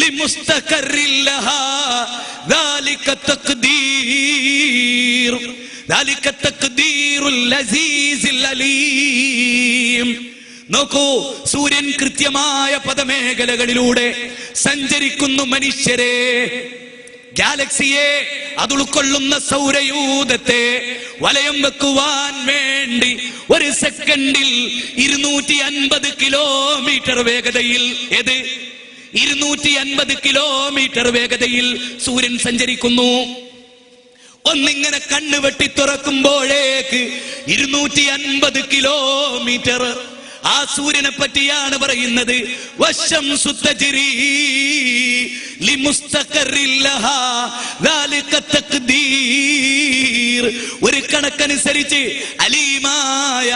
ലിമുസ്തഖറിൻ ലഹാ ദാലിക തഖ്ദീർ ദാലിക തഖ്ദീറുൽ അസീസിൽ അലീം. നോക്കൂ, സൂര്യൻ കൃത്യമായ പദമേഖലകളിലൂടെ സഞ്ചരിക്കുന്നു മനുഷ്യരെ. ഗാലക്സിയെ, അത് ഉൾക്കൊള്ളുന്ന സൗരയൂഥത്തെ വലയം വെക്കുവാൻ വേണ്ടി ഒരു സെക്കൻഡിൽ 250 കിലോമീറ്റർ വേഗതയിൽ 250 കിലോമീറ്റർ വേഗതയിൽ സൂര്യൻ സഞ്ചരിക്കുന്നു. ഒന്നിങ്ങനെ കണ്ണ് വെട്ടി തുറക്കുമ്പോഴേക്ക് 250 കിലോമീറ്റർ. ആ സൂര്യനെ പറ്റിയാണ് പറയുന്നത്. വശംസു തജ്രീ ലിമുസ്തഖറിൻ ലഹാ ദാലിക തഖ്ദീർ. ഒരു കണക്കനുസരിച്ച് അലീമായ,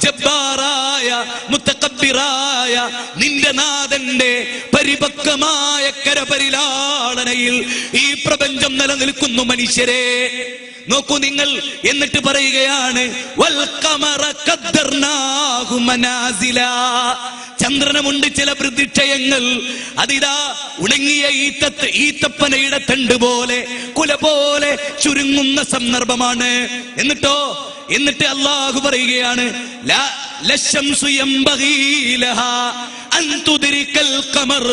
ജബ്ബാറായ, മുതകബ്ബിറായ നിന്റെ നാഥന്റെ പരിപക്വമായ കരപരിലാളനയിൽ ഈ പ്രപഞ്ചം നിലനിൽക്കുന്നു മനുഷ്യരെ. നോക്കൂ നിങ്ങൾ. എന്നിട്ട് പറയുകയാണ് വൽ ഖമറ ഖദ്ദർനാഹു മനാസില. ചന്ദ്രനുമുണ്ട് ചില പ്രതിക്ഷയങ്ങൾ. അതിതാ ഉണങ്ങിയ ഈത്തപ്പനയുടെ തണ്ട് പോലെ, കുല പോലെ ചുരുങ്ങുന്ന സന്ദർഭമാണ്. എന്നിട്ട് അല്ലാഹു പറയുകയാണ് ലശംസു യംബഗീ ലഹാ അൻ തുദ്രികൽ ഖമർ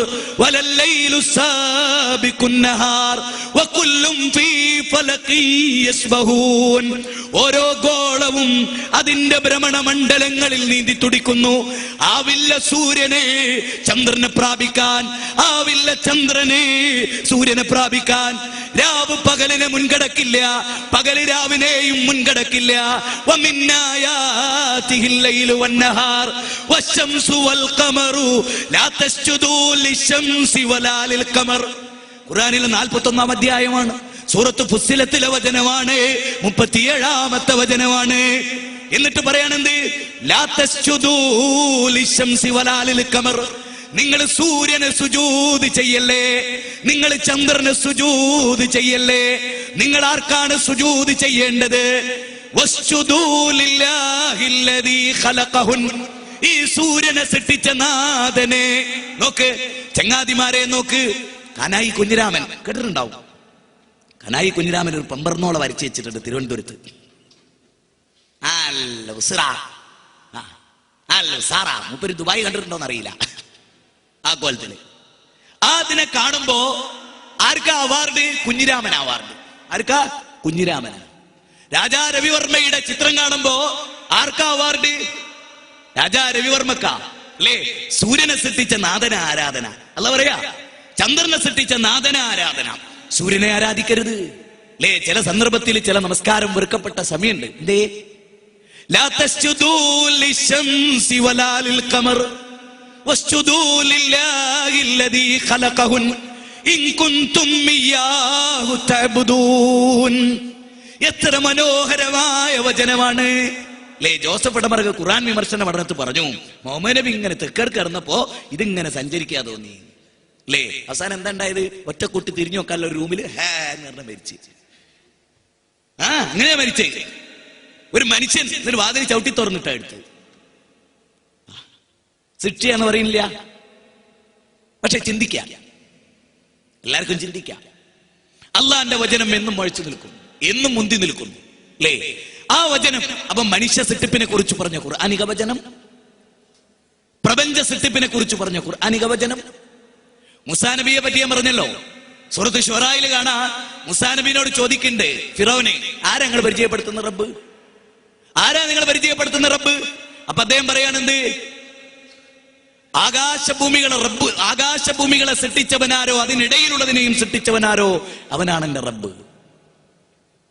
വലൽ ലൈലു സാബിഖുൻ നഹാർ വകുല്ലും ഫീ ഫലഖി യസ്ബഹൂൻ. ഓരോ ഗോളവും അതിന്റെ ഭ്രമണമണ്ഡലങ്ങളിൽ നീന്തി തുടിക്കുന്നു. ആവില്ല സൂര്യനെ ചന്ദ്രനെ പ്രാപിക്കാൻ, ആവില്ല ചന്ദ്രനെ സൂര്യനെ പ്രാപിക്കാൻ. രാവ് പകലിനെ മുൻകടക്കില്ല, പകല് രാവിനെയും മുൻകടക്കില്ല. വമിന്നായാതിഹിൽ ലൈലു വന്നഹാർ വശംസു വൽ ഖമറു ലാ തസ്ജുദൂ ലിശംസി വലാ ലിൽ ഖമർ. ഖുർആനിലെ 41-ാം അധ്യായമാണ്. സൂറത്ത് ഫുസ്സിലത്തിലെ വചനമാണ്. 37-ാമത്തെ വചനമാണ്. എന്നിട്ട് പറയാനെന്ത്? ലാ തസ്ജുദൂ ലിശംസി വലാ ലിൽ ഖമർ. നിങ്ങൾ സൂര്യന് സുജൂദ് ചെയ്യല്ലേ, നിങ്ങൾ ചന്ദ്രന് സുജൂദ് ചെയ്യല്ലേ. നിങ്ങൾ ആർക്കാണ് സുജൂദ് ചെയ്യേണ്ടത്? വസ്ജുദൂ ലില്ലാഹില്ലദീ ഖലഖഹുൻ. ഈ സൂര്യനെ സൃഷ്ടിച്ച നാഥനെ നോക്ക്. ചങ്ങാതിമാരെ നോക്ക്. കനായി കുഞ്ഞിരാമൻ കേട്ടിട്ടുണ്ടാവും. കനായി കുഞ്ഞിരാമൻ ഒരു പമ്പർന്നോളെ വരച്ചു വെച്ചിട്ടുണ്ട് തിരുവനന്തപുരത്ത്. മൂപ്പര് ദുബായ് കണ്ടിട്ടുണ്ടോന്ന് അറിയില്ല. ആ കോലത്തില് അതിനെ കാണുമ്പോ ആർക്കാ അവാർഡ്? കുഞ്ഞിരാമൻ അവാർഡ്. ആർക്കാ? കുഞ്ഞിരാമന്. രാജാ രവിവർമ്മയുടെ ചിത്രം കാണുമ്പോ ആർക്കാ അവാർഡ്? രാജാ രവിവർമ്മക്ക അല്ലേ? സൂര്യനെ സൃഷ്ടിച്ച നാഥന ആരാധന. അല്ല പറയാ, ചന്ദ്രനെ സൃഷ്ടിച്ച നാഥന ആരാധന. സൂര്യനെ ആരാധിക്കരുത് അല്ലേ? ചില സന്ദർഭത്തിൽ ചില നമസ്കാരം വെറുക്കപ്പെട്ട സമയമുണ്ട്. എന്തേ? ലാ തസ്ജുദൂ ലിശംസി വലാ ലിൽ ഖമർ വസ്ജുദൂ ലില്ലാഹില്ലദീ ഖലഖഹുൻ ഇൻ കുൻതും ഇയ്യാഹു തഅബുദൂൻ. എത്ര മനോഹരമായ വചനമാണ് അല്ലേ? ജോസഫ് ഇടമറുക ഖുർആൻ വിമർശന പഠനത്തിൽ പറഞ്ഞു, മുഹമ്മദ് നബി ഇങ്ങനെ തെക്കേർക്ക് കിടന്നപ്പോ ഇതിങ്ങനെ സഞ്ചരിക്കാ തോന്നി അല്ലേ? അവസാനം എന്താ ഉണ്ടായത്? ഒറ്റക്കുട്ടി തിരിഞ്ഞു നോക്കാനുള്ള ഒരു റൂമിൽ മരിച്ചു. അങ്ങനെയാ മരിച്ചേ. ഒരു മനുഷ്യൻ ഒരു വാതിൽ ചവിട്ടി തുറന്നിട്ടാ എടുത്ത്. ശിക്ഷയാന്ന് പറയുന്നില്ല. പക്ഷെ ചിന്തിക്കാം, എല്ലാവർക്കും ചിന്തിക്കാം. അള്ളാന്റെ വചനം എന്നും മുഴച്ചു നിൽക്കും, എന്നും മുന്തി നിൽക്കുന്നു അല്ലേ? ആ വചനം. അപ്പൊ മനുഷ്യ സൃഷ്ടിപ്പിനെ കുറിച്ച് പറഞ്ഞ ഖുർആനിക വചനം, പ്രപഞ്ച സൃഷ്ടിപ്പിനെ കുറിച്ച് പറഞ്ഞ ഖുർആനിക വചനം. മൂസാ നബിയെ പറ്റി ഞാൻ പറഞ്ഞല്ലോ. സൂറത്ത് ശുഅറയിൽ കാണാ, മൂസാ നബിയോട് ചോദിക്കണ്ടേ ഫിറൗനെ, ആരാ നിങ്ങൾ പരിചയപ്പെടുത്തുന്ന റബ്ബ്? ആരാ നിങ്ങൾ പരിചയപ്പെടുത്തുന്ന റബ്ബ്? അപ്പൊ അദ്ദേഹം പറയാണെന്ത്? ആകാശഭൂമികളെ റബ്ബ്, ആകാശഭൂമികളെ സൃഷ്ടിച്ചവനാരോ അതിനിടയിലുള്ളതിനെയും സൃഷ്ടിച്ചവനാരോ അവനാണ് എന്റെ റബ്ബ്.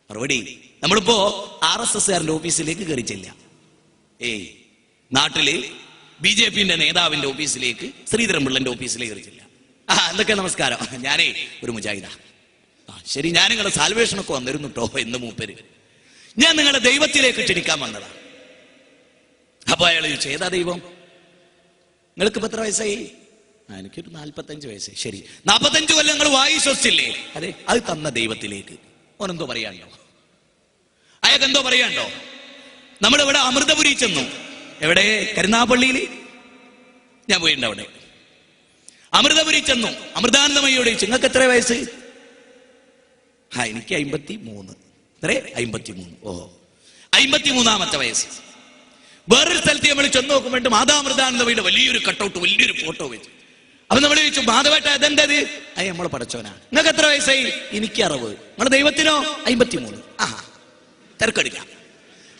മറുപടി, നമ്മളിപ്പോ RSSകാരന്റെ ഓഫീസിലേക്ക് കയറി ചെല്ല. നാട്ടില് BJPന്റെ നേതാവിന്റെ ഓഫീസിലേക്ക്, ശ്രീധരൻപിള്ളന്റെ ഓഫീസിലേക്ക് കയറി ചെല്ല. എന്തൊക്കെ നമസ്കാരം, ഞാനേ ഒരു മുജാഹിദാ. ശരി, ഞാൻ നിങ്ങളുടെ സാൽവേഷനൊക്കെ വന്നിരുന്നു കേട്ടോ എന്ന് മൂപ്പര്. ഞാൻ നിങ്ങളുടെ ദൈവത്തിലേക്ക് ക്ഷണിക്കാൻ വന്നതാ. അപ്പൊ അയാൾ ചോദിച്ചു, ഏതാ ദൈവം? നിങ്ങൾക്ക് ഇപ്പൊ എത്ര വയസ്സായി? എനിക്കൊരു 45 വയസ്സായി. ശരി, 45 കൊല്ലം നിങ്ങൾ വായി ശ്വസിച്ചില്ലേ? അതെ, അത് തന്ന ദൈവത്തിലേക്ക്. ഓനെന്തോ പറയാണ്ടോ? അയാൾക്കെന്തോ പറയാണ്ടോ? നമ്മളിവിടെ അമൃതപുരി ചെന്നു. എവിടെ? കരുനാഗപ്പള്ളിയിൽ ഞാൻ പോയിട്ടുണ്ട്. അവിടെ അമൃതപുരി ചെന്നു. അമൃതാനന്ദമയോട് ചോദിച്ചു, നിങ്ങൾക്ക് എത്ര വയസ്സ്? എനിക്ക് 53. എത്ര? 53. ഓ, 53-ാമത്തെ വയസ്സ്. വേറൊരു സ്ഥലത്ത് നമ്മൾ ചെന്ന് നോക്കുമ്പോൾ മാതാമൃതാനന്ദമയുടെ വലിയൊരു കട്ടൗട്ട്, വലിയൊരു ഫോട്ടോ വെച്ചു. അപ്പൊ നമ്മൾ ചോദിച്ചു, മാധവേട്ട അതെന്തത്? നമ്മളെ പടച്ചോനാ. നിങ്ങൾക്ക് എത്ര വയസ്സായി? എനിക്ക് 60. നിങ്ങളുടെ ദൈവത്തിനോ? 53. തിരക്കെടുക്കാം.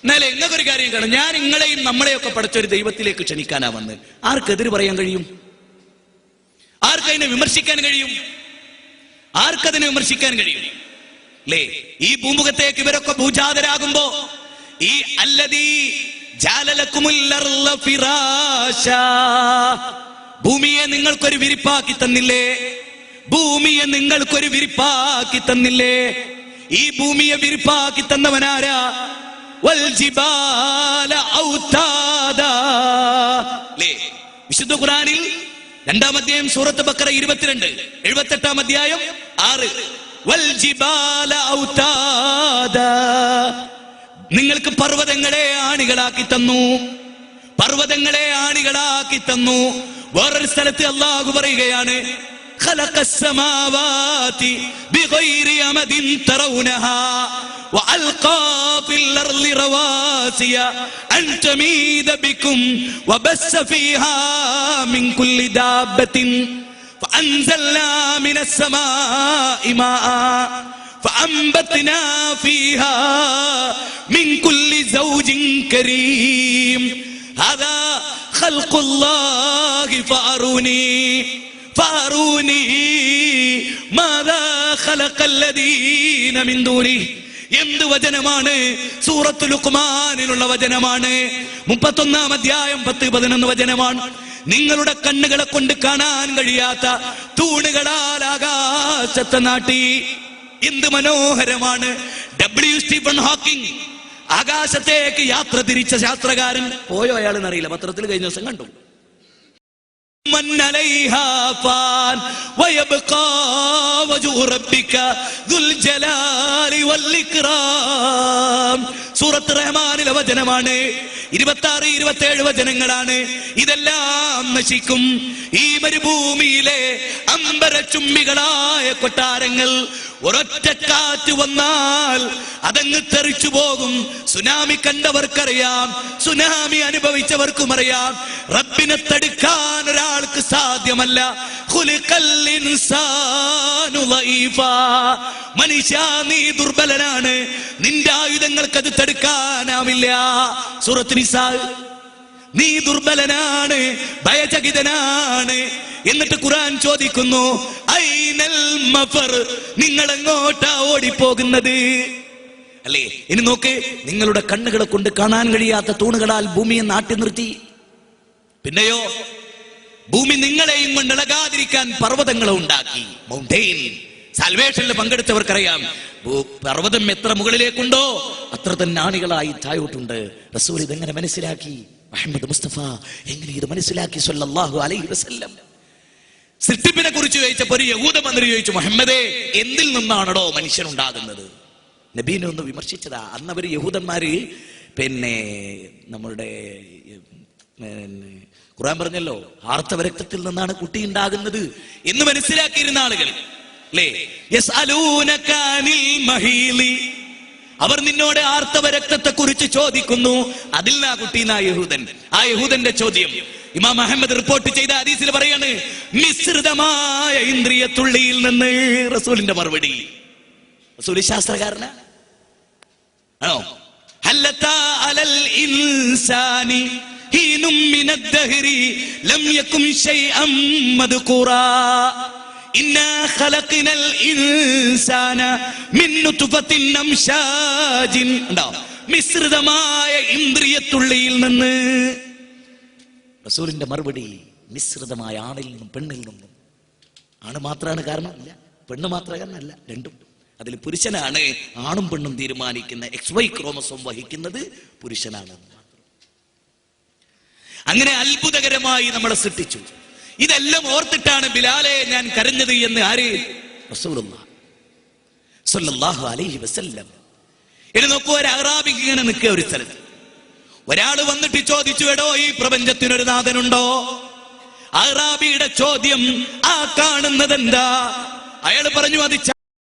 എന്നാലേ ഇങ്ങനൊരു കാര്യം കാണും, ഞാൻ നിങ്ങളെയും നമ്മളെയൊക്കെ പടച്ചൊരു ദൈവത്തിലേക്ക് ക്ഷണിക്കാനാ വന്ന്. ആർക്കെതിര് പറയാൻ കഴിയും? ആർക്കതിനെ വിമർശിക്കാൻ കഴിയും? ആർക്കതിനെ വിമർശിക്കാൻ കഴിയും? അല്ലേ? ഈ ഭൂമുഖത്തേക്ക് ഇവരൊക്കെ ഭൂജാതരാകുമ്പോ ഈ അല്ലദീ ജഅലലകുമുൽ അർള ഫിറാശാ, ഭൂമിയെ നിങ്ങൾക്കൊരു വിരിപ്പാക്കി തന്നില്ലേ? ഭൂമിയെ നിങ്ങൾക്കൊരു വിരിപ്പാക്കി തന്നില്ലേ? ഈ ഭൂമിയെ വിരിപ്പാക്കി തന്നവനാരാ? വൽ ജിബാല ഔതാദാ. അല്ലേ? വിശുദ്ധ ഖുർആനിൽ 2-ാം അധ്യായം സൂറത്ത് ബഖറ 22, 78-ാം അധ്യായം 6. വൽ ജിബാല ഔതാദാ, നിങ്ങൾക്ക് പർവ്വതങ്ങളെ ആണികളാക്കി തന്നു. പർവ്വതങ്ങളെ ആണികളാക്കി തന്നു. വേറൊരു സ്ഥലത്ത് അല്ലാഹു പറയുകയാണ്, ഖലഖസ് സമാവാതി ബിഗൈരി അമദിൻ തറൗനഹാ വഅൽഖാ ഫിൽ അർളി റവാസിയ അൻ തമീദ ബികും വബസ്സ ഫീഹാ മിൻ കുല്ലി ദാബത്തിൻ ഫഅൻസൽനാ മിനസ് സമാഇ മാഅ ഫഅംബത്നാ ഫീഹാ മിൻ കുല്ലി സൗജിൻ കരീം ഹാദാ ഖൽഖുല്ലാഹി ഫഅറൂനി മാദാ ഖലഖല്ലദീന മിൻ ദൂനി. എന്ത് വചനമാണ്? സൂറത്തുൽ ലുഖ്മാനിലുള്ള വചനമാണ്. 31-ാം അധ്യായം 10-11 വചനമാണ്. നിങ്ങളുടെ കണ്ണുകളെ കൊണ്ട് കാണാൻ കഴിയാത്ത തൂണുകളാൽ ആകാശത്തെ നാട്ടി. എന്ത് മനോഹരമാണ്! സ്റ്റീഫൻ ഹോക്കിംഗ്, ആകാശത്തേക്ക് യാത്ര തിരിച്ച ശാസ്ത്രകാരൻ. പോയോ അയാളെന്നറിയില്ല, പത്രത്തിൽ കഴിഞ്ഞ ദിവസം കണ്ടു. സൂറത്ത് റഹ്മാനിലെ വചനമാണ്. 26, 27 വചനങ്ങളാണ്. ഇതെല്ലാം നശിക്കും. ഈ മരുഭൂമിയിലെ അമ്പരചുംബികളായ കൊട്ടാരങ്ങൾ ഒരൊറ്റ കാറ്റ് വന്നാൽ അതങ്ങ് തെറിച്ചു പോകും. സുനാമി കണ്ടവർക്കറിയാം, സുനാമി അനുഭവിച്ചവർക്കും അറിയാം, റബ്ബിനെ തടുക്കാൻ ഒരാൾക്ക് സാധ്യമല്ല. ഖുലിഖൽ ഇൻസാനു ലഈഫാ, മനുഷ്യ നീ ദുർബലനാണ്, നിന്റെ ആയുധങ്ങൾക്ക് അത് തടുക്കാനാവില്ല. സൂറത്ത് നിസാ, നീ ദുർബലനാണ്, ഭയചകിതനാണ്. എന്നിട്ട് ഖുർആൻ ചോദിക്കുന്നു, ഐനൽ മഫർ, നിങ്ങൾ എങ്ങോട്ടാ ഓടിപ്പോകുന്നത്? അല്ലേ? ഇനി നോക്ക്, നിങ്ങളുടെ കണ്ണുകളെ കൊണ്ട് കാണാൻ കഴിയാത്ത തൂണുകളാൽ ഭൂമിയെ നാട്ടി നിർത്തി. പിന്നെയോ ഭൂമി നിങ്ങളെയും കൊണ്ട് ഇളകാതിരിക്കാൻ പർവ്വതങ്ങളെ ഉണ്ടാക്കി. മൗണ്ടെയിൻ സാൽവേഷനിൽ പങ്കെടുത്തവർക്കറിയാം, പർവ്വതം എത്ര മുകളിലേക്കുണ്ടോ അത്ര തന്നെ ആണികളായി താഴോട്ടുണ്ട്. റസൂൽ ഇതെങ്ങനെ മനസ്സിലാക്കി? മുഹമ്മദ് മുസ്തഫ എങ്ങനെ ഇത് മനസ്സിലാക്കി? സ്വല്ലല്ലാഹു അലൈഹി വസല്ലം. സൃഷ്ടിപ്പിനെ കുറിച്ച് ചോദിച്ചപ്പോൾ ഒരു യഹൂദ മന്ത്രി ചോദിച്ചു, മുഹമ്മദേ, എന്തിൽ നിന്നാണോ മനുഷ്യൻ ഉണ്ടാകുന്നത്? നബീനെ ഒന്ന് വിമർശിച്ചതാ. അന്ന് അവര് യഹൂദന്മാര് നമ്മളുടെ ഖുർആൻ പറഞ്ഞല്ലോ, ആർത്തവ രക്തത്തിൽ നിന്നാണ് കുട്ടി ഉണ്ടാകുന്നത് എന്ന് മനസ്സിലാക്കിയിരുന്ന ആളുകൾ. അല്ലേ? യസ്അലൂനക അനിൽ മഹീലി, അവർ നിന്നോട് ആർത്തവ രക്തത്തെ കുറിച്ച് ചോദിക്കുന്നു. അതിൽ നിന്നാ കുട്ടീനാ യഹൂദൻ. ആ യഹൂദന്റെ ചോദ്യം ഇമാം അഹമ്മദ് റിപ്പോർട്ട് ചെയ്ത ഹദീസിൽ പറയാണ്, മിശ്രിതമായ ഇന്ദ്രിയ തുള്ളിയിൽ നിന്ന്. റസൂലിന്റെ മറുപടി, റസൂൽ ശാസ്ത്രകാരനാ ആണോ? ഹല്ലതാ അലൽ ഇൻസാനി ഹീനും മിനദ് ദഹ്രി ലം യകുൻ ശൈഅൻ മദ്കൂറാ ഇന്നാ ഖലഖനൽ ഇൻസാന മിൻ നുത്ഫത്തിൻ അംശാജിൻ. മിശ്രിതമായ ഇന്ദ്രിയത്തുള്ളിയിൽ നിന്ന്. റസൂലിന്റെ മറുപടി, മിശ്രിതമായ ആണിൽ നിന്നും പെണ്ണിൽ നിന്നും. ആണ് മാത്രമാണ് കാരണം? അല്ല. പെണ്ണ് മാത്രം കാരണമല്ല, രണ്ടും. അതിൽ പുരുഷനാണ്. ആണും പെണ്ണും തീരുമാനിക്കുന്ന XY ക്രോമസോം വഹിക്കുന്നത് പുരുഷനാണ്. അങ്ങനെ അത്ഭുതകരമായി നമ്മളെ സൃഷ്ടിച്ചു. ഇതെല്ലാം ഓർത്തിട്ടാണ് ബിലാലെ ഞാൻ കരഞ്ഞത് എന്ന് ആര്? റസൂലുള്ളാഹി സ്വല്ലല്ലാഹു അലൈഹി വസല്ലം. ഇനി നോക്കൂ, ഒരു അറാബിക്ക് ഇങ്ങനെ നിൽക്കുക ഒരു സ്ഥലത്ത്. ഒരാൾ വന്നിട്ട് ചോദിച്ചു, എടോ, ഈ പ്രപഞ്ചത്തിനൊരു നാഥനുണ്ടോ? അറാബിയുടെ ചോദ്യം, ആ കാണുന്നത് എന്താ? അയാൾ പറഞ്ഞു, അത്